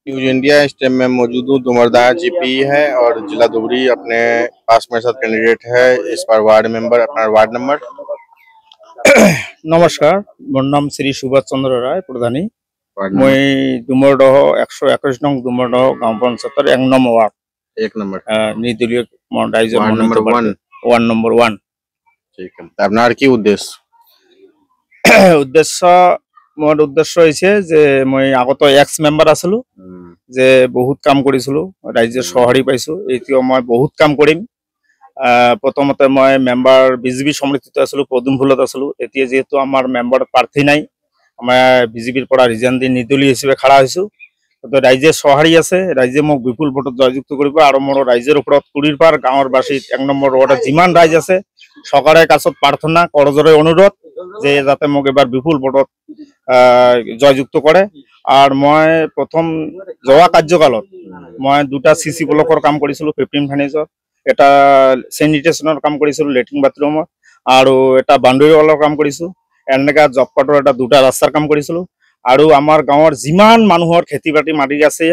News India इस time में मौजूद हूँ। दुमरदाह जीपी है और जिला दुबरी अपने पास मेरे साथ कैंडिडेट है इस बार वार्ड मेंबर। अपना वार्ड नंबर। नमस्कार, मोर नाम श्री सुभाष चंद्र राय प्रधानी। वार्ड मैं नंबर डुमरदह 121 नং डुमरदह गाँव पंचायतर 1 नং वार्ड 1 नंबर निर्दलीय riser ward number 1 ward number 1। ठीक है, আপনার কি উদ্দেশ্য? मोर उद्देश्य হৈছে যে মই আগতে এক্স মেম্বাৰ আছিলো, যে বহুত কাম কৰিছিলো, ৰাইজৰ সহাৰি পাইছো। এতিয়া মই বহুত কাম কৰিম। প্ৰথমতে মই মেম্বাৰ বিজেপি সমিতিত আছিলো, পদুম ফুলত আছিলো। এতিয়া যেহেতু আমাৰ মেম্বাৰ প্ৰাৰ্থী নাই, আমাৰ বিজেপিৰ পৰা ৰিজাইন দি নিৰ্দলীয় হিচাপে খাৰা হৈছো। তো ৰাইজে সহাৰি আছে, ৰাইজে মোক বিপুল ভোটত জয়যুক্ত কৰিব। আৰু মোৰ ৰাইজৰ ওপৰত 20 পাৰ গাঁৱৰ বাসীত 1 নম্বৰ ৱাৰ্ডত যিমান ৰাইজ আছে সকাৰে কাছত প্ৰাৰ্থনা কৰজৰে অনুৰোধ যে যাতে মোক এবাৰ বিপুল ভোটত জয়যুক্ত কৰে। আৰু মই প্ৰথম যোৱা কাৰ্যকালত মই 2টা CC ব্লকৰ কাম কৰিছিলো, 15 ফাইনেন্সৰ। এটা স্যানিটেশনৰ কাম কৰিছিলো, লেট্ৰিন বাথৰুমৰ। আৰু এটা বাউণ্ডাৰী ৱালৰ কাম কৰিছো। এনেকা জব কাৰ্ডৰ এটা 2টা ৰাস্তাৰ কাম কৰিছিলো। আৰু আমাৰ গাঁৱৰ যিমান মানুহৰ খেতি বাতি মাটি আছে,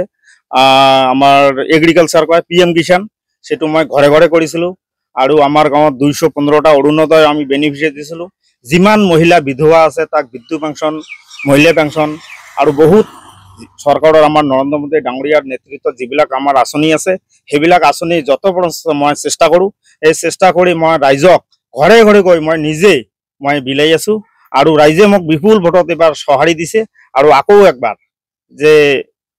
আমাৰ এগ্ৰিকালচাৰ কয় PM কিষাণ, সেটো মই ঘৰে ঘৰে কৰিছিলো। আৰু আমাৰ গাঁৱত 215টা অৰুণোদয় আমি বেনিফিচিয়াৰি দিছিলো। যিমান মহিলা বিধৱা আছে তাক বৃদ্ধ পেঞ্চন, মহিলা পেঞ্চন আৰু বহুত চৰকাৰৰ আমাৰ নৰেন্দ্ৰ মোদী ডাঙৰীয়াৰ নেতৃত্বত যিবিলাক আমাৰ আঁচনি আছে সেইবিলাক আঁচনি যত মই চেষ্টা কৰো। এই চেষ্টা কৰি মই ৰাইজক ঘৰে ঘৰে গৈ মই নিজে মই বিলাই আছো। আৰু ৰাইজে মোক বিপুল ভোটত এবাৰ সহাৰি দিছে। আৰু আকৌ একবাৰ যে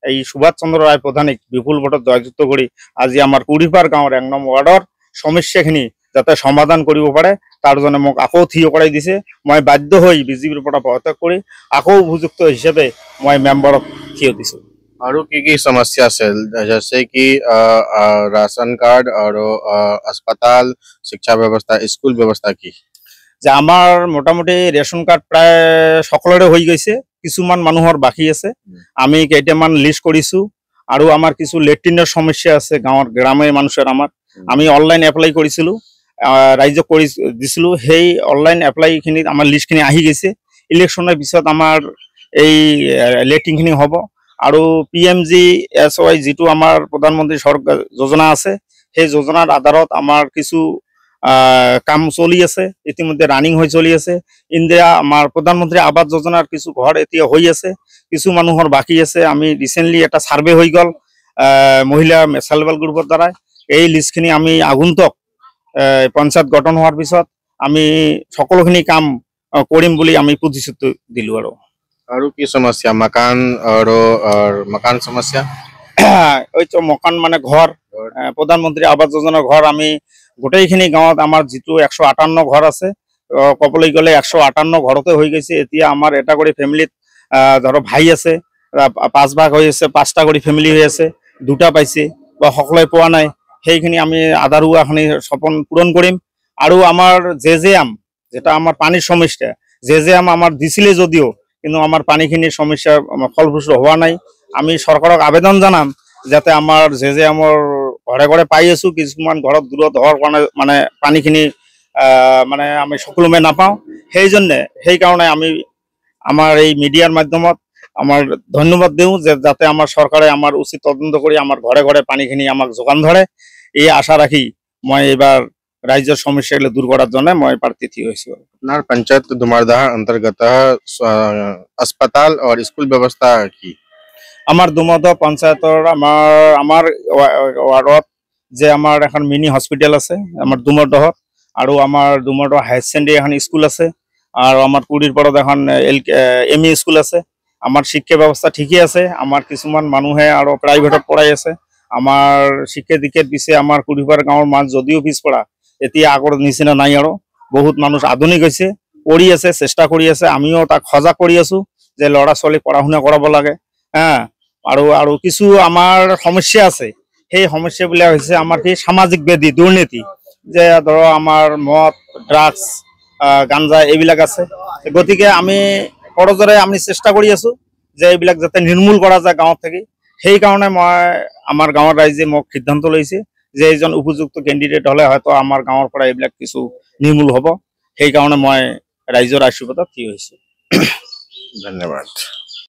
এই সুভাষ চন্দ্ৰ ৰায় প্ৰধানিক বিপুল ভোটত জয়যুক্ত কৰি আজি আমাৰ 20 পাৰ গাঁৱৰ 1 নং ৱাৰ্ডৰ সমস্যাখিনি যাতে সমাধান কৰিব পাৰে তাৰ জন্য মোক আকৌ থিয় কৰাই দিছে। মই বাধ্য হৈ বিজেপিৰ পৰা পদত্যাগ কৰি আকৌ উপযুক্ত হিচাপে মই মেম্বাৰত থিয় দিছো। और की समस्या है जैसे कि राशन कार्ड और अस्पताल, शिक्षा व्यवस्था, स्कूल व्यवस्था की যে আমাৰ মোটামুটি ৰেশন কাৰ্ড প্ৰায় সকলোৰে হৈ গৈছে, কিছুমান মানুহৰ বাকি আছে। আমি কেইটামান লিষ্ট কৰিছো। আৰু আমাৰ কিছু লেট্ৰিনৰ সমস্যা আছে গাঁৱৰ গ্ৰামীণ মানুষেৰ। আমি অনলাইন এপ্লাই কৰিছিলো, ৰাইজক কৰি দিছিলো। সেই অনলাইন এপ্লাইখিনিত আমাৰ লিষ্টখিনি আহি গৈছে। ইলেকশ্যনৰ পিছত আমাৰ এই লেট্ৰিনখিনি হ'ব। আৰু PMGSY যিটো আমাৰ প্ৰধানমন্ত্ৰী সড়ক যোজনা আছে, সেই যোজনাৰ আধাৰত আমাৰ কিছু কাম চলি আছে, ইতিমধ্যে ৰানিং হৈ চলি আছে। ইন্দিৰা আমাৰ প্ৰধানমন্ত্ৰী আবাস যোজনাৰ কিছু ঘৰ এতিয়া হৈ আছে, কিছু মানুহৰ বাকি আছে। আমি ৰিসেন্টলি এটা সাৰ্ভে হৈ গল মহিলা সেলফ হেল্প গ্ৰুপৰ দ্বাৰা। এই লিষ্টখিনি আমি আগন্তুক পঞ্চায়ত গঠন হোৱাৰ পিছত আমি সকলোখিনি কাম কৰিম বুলি আমি প্ৰতিশ্ৰুতি দিলো। और की समस्या मकान और मकान समस्या ওই তো মকান মানে ঘর, প্রধানমন্ত্রী আবাস যোজনার ঘর আমি গোটেইখিনি গাঁৱত আমাৰ যিটো 158 ঘৰ আছে, ক'বলৈ গ'লে 158 ঘৰতে হৈ গৈছে। এতিয়া আমাৰ এটা কৰি ফেমিলিত ধৰক ভাই আছে, 5 ভাগ হৈ আছে, 5টা কৰি ফেমিলি হৈ আছে, 2টা পাইছে বা সকলোৱে পোৱা নাই। সেইখিনি আমি আধাৰুৱাখিনি সপন পূৰণ কৰিম। আৰু আমাৰ জেজেএম যেটা আমাৰ পানীৰ সমস্যা, জেজেএম আমাৰ দিছিলে যদিও কিন্তু আমাৰ পানীখিনিৰ সমস্যা ফলপ্ৰসূ হোৱা নাই। আমি চৰকাৰক আবেদন জনাম যাতে আমাৰ জেজেএমৰ ঘৰে ঘৰে পাই আছো, কিছুমান ঘৰত দূৰত হোৱাৰ কাৰণে মানে পানীখিনি মানে আমি সকলোমে নাপাওঁ। সেইকাৰণে আমি আমাৰ এই মিডিয়াৰ মাধ্যমত আমাৰ ধন্যবাদ দিওঁ যে যাতে আমাৰ চৰকাৰে আমাৰ উচিত তদন্ত কৰি আমাৰ ঘৰে ঘৰে পানীখিনি আমাক যোগান ধৰে। এই আশা ৰাখি মই এবাৰ ৰাইজৰ সমস্যাগুলো দূৰ কৰাৰ জন্য মই প্ৰাৰ্থী থিয় হৈছো। আপনাৰ पंचायत दुमरदाह अंतर्गत अस्पताल और स्कूल व्यवस्था की আমাৰ দুমৰদহ পঞ্চায়তৰ আমাৰ ৱাৰ্ডত যে আমাৰ এখন মিনি হস্পিটেল আছে আমাৰ দুমৰদহত। আৰু আমাৰ দুমৰদহ হায়াৰ ছেকেণ্ডেৰী এখন স্কুল আছে। আৰু আমাৰ কুৰিৰ পৰত এখন ME স্কুল আছে। আমাৰ শিক্ষা ব্যৱস্থা ঠিকই আছে। আমাৰ কিছুমান মানুহে আৰু প্ৰাইভেটত পঢ়াই আছে। আমাৰ শিক্ষা দীক্ষাৰ পিছে আমাৰ কুৰিপাৰ গাঁৱৰ মাজ যদিও পিছপৰা, এতিয়া আগৰ নিচিনা নাই। আৰু বহুত মানুষ আধুনিক হৈছে, পঢ়ি আছে, চেষ্টা কৰি আছে। আমিও তাক সজাগ কৰি আছো যে ল'ৰা ছোৱালীক পঢ়া শুনা কৰাব লাগে। আৰু কিছু আমাৰ সমস্যা আছে। সেই সমস্যাবিলাক হৈছে আমাৰ কি সামাজিক ব্যাধি, দুৰ্নীতি, যে ধৰক আমাৰ মদ, ড্ৰাগছ, গাঞ্জা এইবিলাক আছে। গতিকে আমি কৰজৰে আমি চেষ্টা কৰি আছো যে এইবিলাক যাতে নিৰ্মূল কৰা যায় গাঁৱত থাকি। সেইকাৰণে আমাৰ গাঁৱৰ ৰাইজে মোক সিদ্ধান্ত লৈছে যে এজন উপযুক্ত কেণ্ডিডেট হলে হয়তো আমাৰ গাঁৱৰ পৰা এইবিলাক কিছু নিৰ্মূল হ'ব। সেইকাৰণে মই ৰাইজৰ আশীৰ্বাদত থিয় হৈছো। ধন্যবাদ।